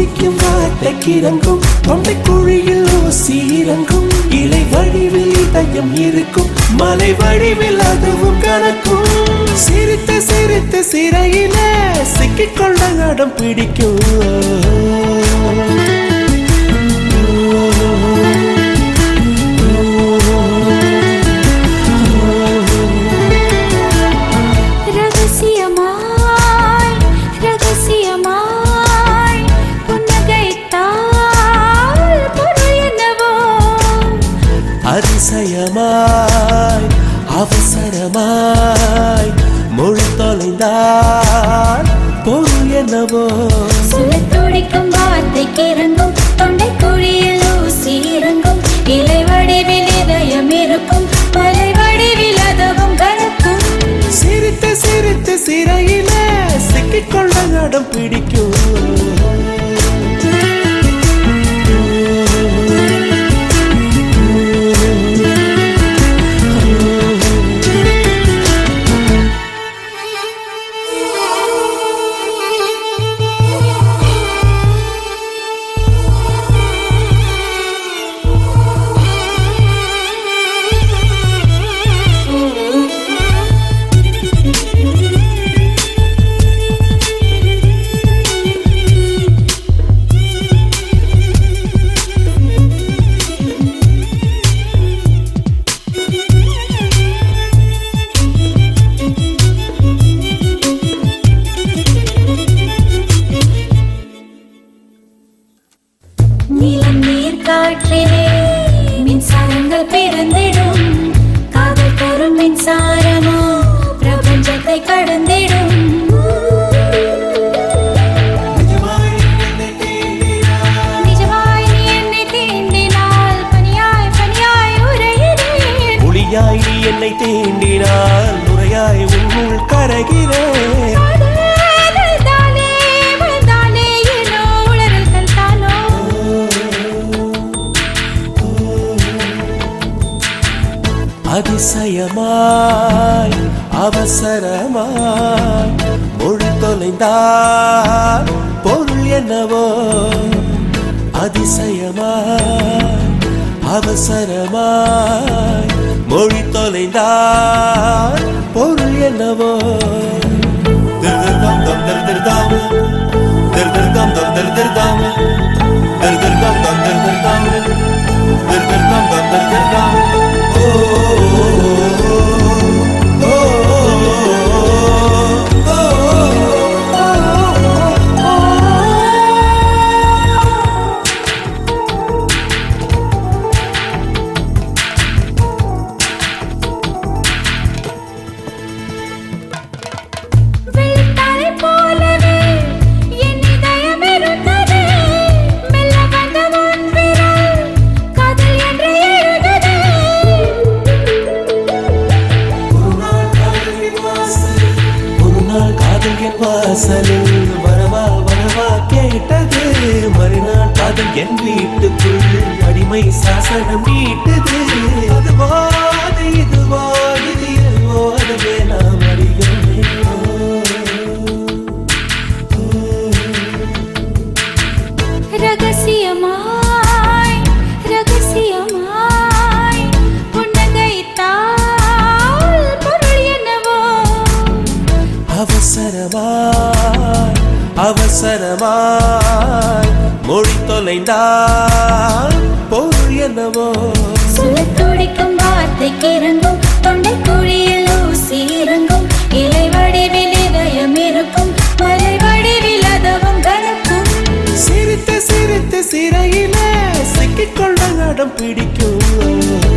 துடிக்கும் வார்த்தைக்கிறங்கும் தொண்டை குழியில் சீரங்கும் இலை வடிவில் இதயம் இருக்கும் மலை வடிவில் அதுவும் கணக்கும் சிரித்து சிரித்து சிறையில சிக்கிக்கொள்ள அடம் பிடிக்கும் அதிசயமாய் அவசரமாய் மொழி தொலைந்தால் பொருள் என்னவோ துடிக்கும் வார்த்தைக்கு இறங்கும் தொண்டை குழியில் ஊசி இறங்கும் இலை வடிவில் இதயம் இருக்கும் மலை வடிவில் அதுவும் கணக்கும் சிரித்து சிரித்து சிறையில சிக்கிக்கொள்ள அடம் பிடிக்கும் நீலம் நீர் காற்றிலே மின்சாரங்கள் பிறந்திடும் காதல் தரும் மின்சாரமோ பிரபஞ்சத்தை கடந்திடும் நிஜமாய் நீ என்னை தீண்டினால் பனியாய் பனியாய் உறைகிறேன் ஒளியாய் நீ என்னை தீண்டினால் நுரையாய் உன்னுள் கரைகிறேன் அதிசயமாய் அவசரமாய் மொழி தொலைந்தால் பொருள் என்னவோ அதிசயமாய் அவசரமாய் மொழி தொலைந்தால் பொருள் என்னவோ திருதம் தம் திருதம் திருதம் தம் திருதம் திருதம் தம் திருதம் திருதம் தம் திருதம் வாசலில் வரவா வரவா கேட்டது மறுநாள் காதல் என் வீட்டுக்குள் அடிமை சாசனம் நீட்டது அதுவா இதுவா இது எதுவோ அதுவே நாம் அறிகிறோமே ரகசியமாய் ரகசியமாய் புன்னகைத்தால் பொருள் என்னவோ அவசரமாய் அவசரமாய் மொழி தொலைந்தால் பொருள் என்னவோ துடிக்கும் வார்த்தைக்கு இறங்கும் தொண்டை குழியில் ஊசி இறங்கும் இலை வடிவில் இதயம் இருக்கும் மலை வடிவில் அதுவும் கணக்கும் சிரித்து சிரித்து சிறையில சிக்கிக்கொள்ள அடம் பிடிக்கும்